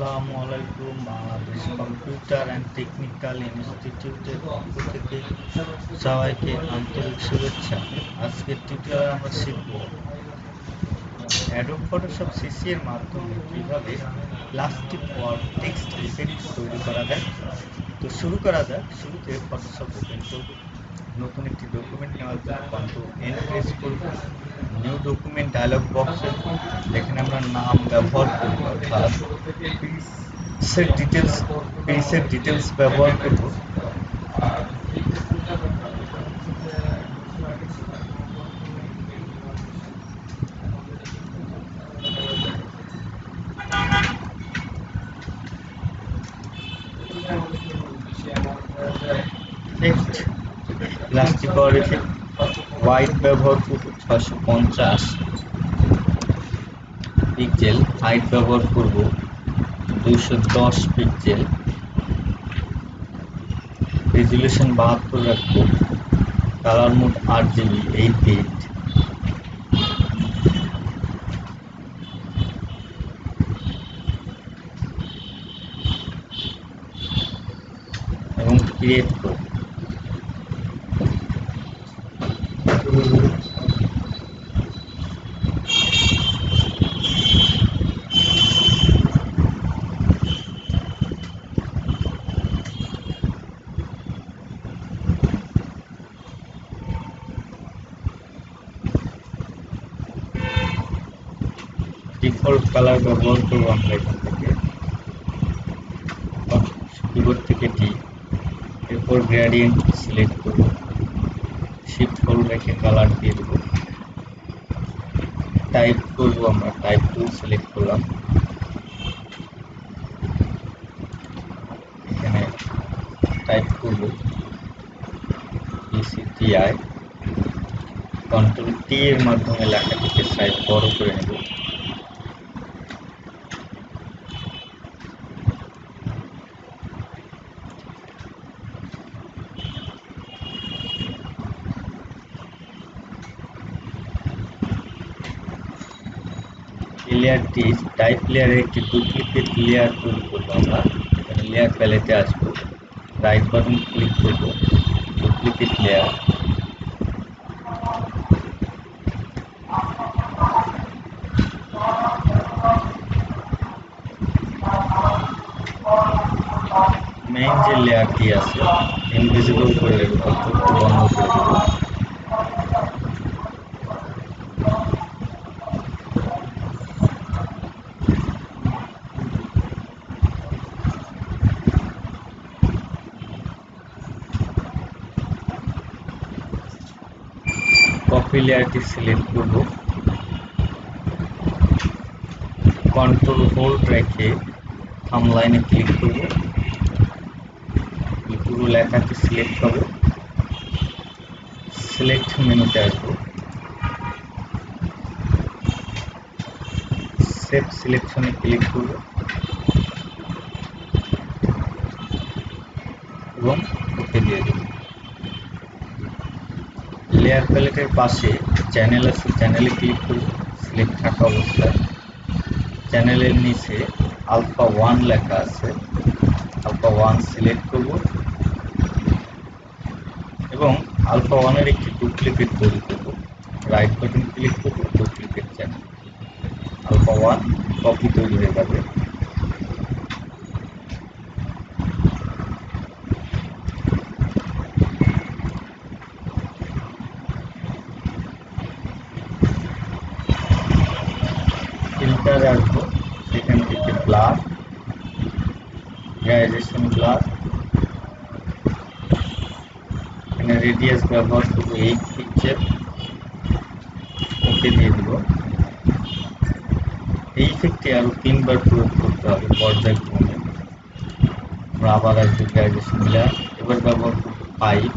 আসসালামু আলাইকুম। Bangladesh computer and technical ইনস্টিটিউটের পক্ষ থেকে সবাইকে আন্তরিক শুভেচ্ছা। আজকের টিউটোরিয়ালে আমরা শিখব অ্যাডোব ফটোশপ সিসি এর মাধ্যমে কিভাবে প্লাস্টিক ওয়ার্ক টেক্সট ইফেক্ট তৈরি করা যায়। তো শুরু করা যাক। শুরুতে ফটোশপ ওপেন করব। নতুন একটি ডকুমেন্ট নেওয়ার জন্য কন্ট্রোল এন প্রেস করব। নিউ ডকুমেন্ট ডায়লগ বক্সে এখানে আমরা নাম ব্যবহার করব, অর্থাৎ পেজের ডিটেলস ব্যবহার করব। Next plastic work effect white ব্যবহার করব 650 পিক্সেল, হাইট ব্যবহার করব 210 পিক্সেল, রেজুলেশন 72 রাখবো, কালার মোড 8GB 8 বিট, এবং ক্রিয়েট করব। ডিফল্ট কালার ব্যবহার করবো আমরা এখান থেকে, কিবোর্ড থেকে টি, এরপর গ্রেডিয়েন্ট সিলেক্ট করব, শিফট হোল্ড রেখে কালার দিয়ে দেব। টাইপ করব আমরা, টাইপ টুল সিলেক্ট করলাম, এখানে টাইপ করব BCTI, কন্ট্রোল টি এর মাধ্যমে লেখাটিকে সাইজ বড় করে নেব। লেয়ারটি টাইপ লেয়ারের একটি ডুপ্লিকেট লেয়ার তৈরি করব আমরা। এখানে লেয়ার প্যালেটে আসবো, রাইট বাটন ক্লিক করব, ডুপ্লিকেট লেয়ার, মেইন যে লেয়ারটি আছে ইনভিজিবল করে দেবো, অর্থাৎ বন্ধ করে দেবো। কপি লেয়ারটি সিলেক্ট করব, কন্ট্রোল হোল্ড রেখে থাম্ব লাইনে ক্লিক করব, পুরো লেখাটি সিলেক্ট করব, সিলেক্ট মেনুতে আসবো, সেভ সিলেকশনে ক্লিক করব এবং ওকে দিয়ে দেব। লেয়ার প্যালেটের পাশে চ্যানেল আছে, চ্যানেলে ক্লিক করব, সিলেক্ট থাকা অবস্থায় চ্যানেলের নিচে আলফা 1 লেখা আছে, আলফা 1 সিলেক্ট করব এবং আলফা 1 এর একটি ডুপ্লিকেট তৈরি করব। রাইট বাটন ক্লিক করব, ডুপ্লিকেট চ্যানেল, আলফা 1 কপি তৈরি হয়ে যাবে। ফিল্টারে আসবো, সেখান থেকে ব্লার, গ্রাজুয়েশন ব্লার, এখানে রেডিয়াস ব্যবহার করবো 8 পিক্সেল, ওকে দিয়ে দেব। এই ইফেক্টটি আরো 3 বার প্রয়োগ করতে হবে পর্যায়ক্রমে। আমরা আবার আসবো গ্রাজুয়েশন ব্লার, এবার ব্যবহার করবো 5,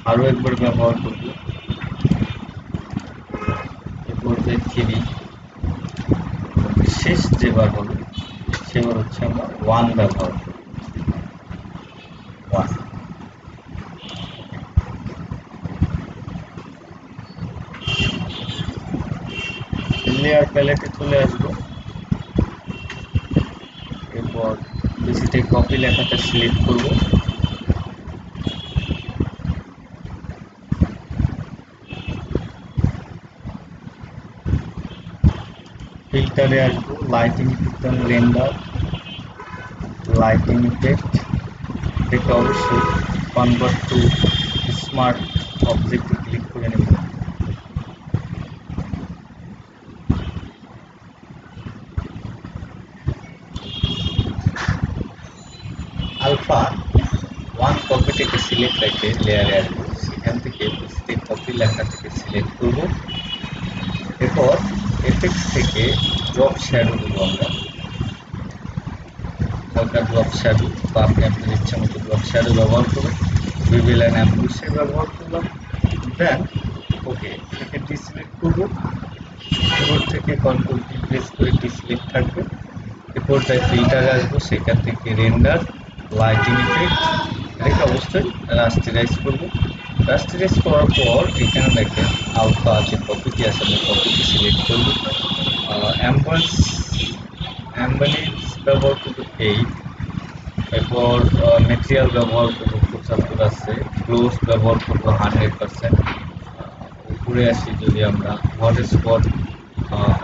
আরো একবার ব্যবহার করব, এরপর 3, শেষ যেবার হবে সেবার হচ্ছে আমরা 1 ব্যবহার করব, 1। লেয়ার প্যালেটে চলে আসবো, BCTI কপি লেখাটা সিলেক্ট করব। ফিল্টারে আসবো, lighting effect render, lighting effect থেকে অবশ্যই কনভার্ট টু স্মার্ট অবজেক্টে ক্লিক করে নেব। আলফা 1 কপিটাকে সিলেক্ট রেখে লেয়ারে আসবো, সেখান থেকে BCTI কপি লেখা থেকে সিলেক্ট করব। এরপর এফেক্টস থেকে ড্রপ শ্যাডো দেবো আমরা, হালকা ড্রপ শ্যাডো, বা আপনি আপনার ইচ্ছা মতো ড্রপ শ্যাডো ব্যবহার করবেন। রিভিল অ্যান্ড অ্যাম্বুশে ব্যবহার করলাম। দেন ওকে থেকে ডিসিলেক্ট করবো। কিবোর্ড থেকে কন্ট্রোল ডি প্রেস করে ডিসিলেক্ট থাকবে। এরপর তাই ফিল্টারে আসবো, সেখান থেকে রেন্ডার, লাইটিং ইফেক্ট রেখে অবশ্যই রাস্টারাইজ করবো। রাস্টারাইজ করার পর এখানে দেখেন আলফা যে কপিটি আছে, আমি কপিটি সিলেক্ট করবো। অ্যাম্বালেন্স ব্যবহার করবো 8। এরপর মেটেরিয়াল ব্যবহার করবো 75 আছে। ক্লোজ ব্যবহার করবো 100%। উপরে আসি, যদি আমরা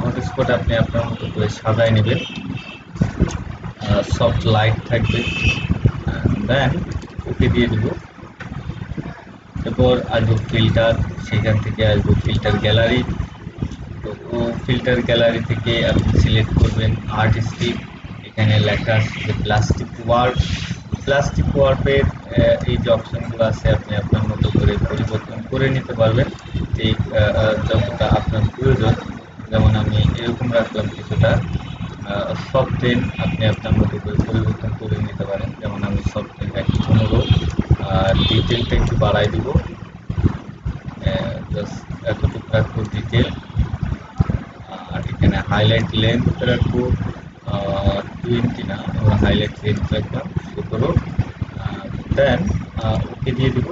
হটস্পট আপনি আপনার মতো করে সাজায় নেবেন, সফট লাইট থাকবে। দেন ওকে দিয়ে দেবো। এরপর আসবো ফিল্টার, সেখান থেকে আসবো ফিল্টার গ্যালারি। তো ফিল্টার গ্যালারি থেকে আপনি সিলেক্ট করবেন আর্টিস্টিক, এখানে লেখা আসছে প্লাস্টিক ওয়ার্পের এই যে অপশনগুলো আছে আপনি আপনার মতো করে পরিবর্তন করে নিতে পারবেন, এই যতটা আপনার প্রয়োজন। যেমন আমি এরকম রাখলাম কিছুটা। সফট আপনি আপনার মতো করে পরিবর্তন করে নিতে পারেন, যেমন আমি সফট রাখি 15। ডিটেলটা একটু বাড়াই দিব, জাস্ট এতটুকু রাখবো ডিটেল। আর এখানে হাইলাইট লেন্থ রাখবো 20 না, আমরা হাইলাইট লেন্থ রাখলাম 17। দেন ওকে দিয়ে দিব।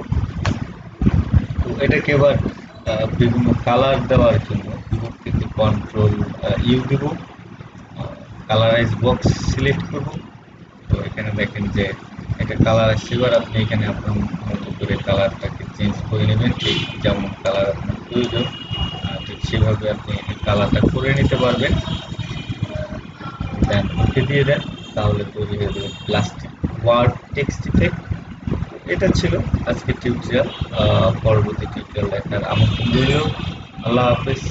তো এটাকে এবার বিভিন্ন কালার দেওয়ার জন্য কিবোর্ড থেকে কন্ট্রোল ইউ দিব, কালারাইজ বক্স সিলেক্ট করব। তো এখানে দেখেন যে এটা কালার আসছে। এবার আপনি এখানে আপনার মতো করে কালারটাকে চেঞ্জ করে নেবেন, ঠিক যেমন কালার আপনার প্রয়োজন ঠিক সেভাবে আপনি কালারটা করে নিতে পারবেন। দেন ওকে দিয়ে দেন, তাহলে তৈরি হয়ে যাবে প্লাস্টিক ওয়ার্ড টেক্সট ইফেক্ট। এটা ছিল আজকের টিউটোরিয়াল। পরবর্তী টিউটোরিয়াল দেখার আমন্ত্রণ রইল। আল্লাহ হাফেজ।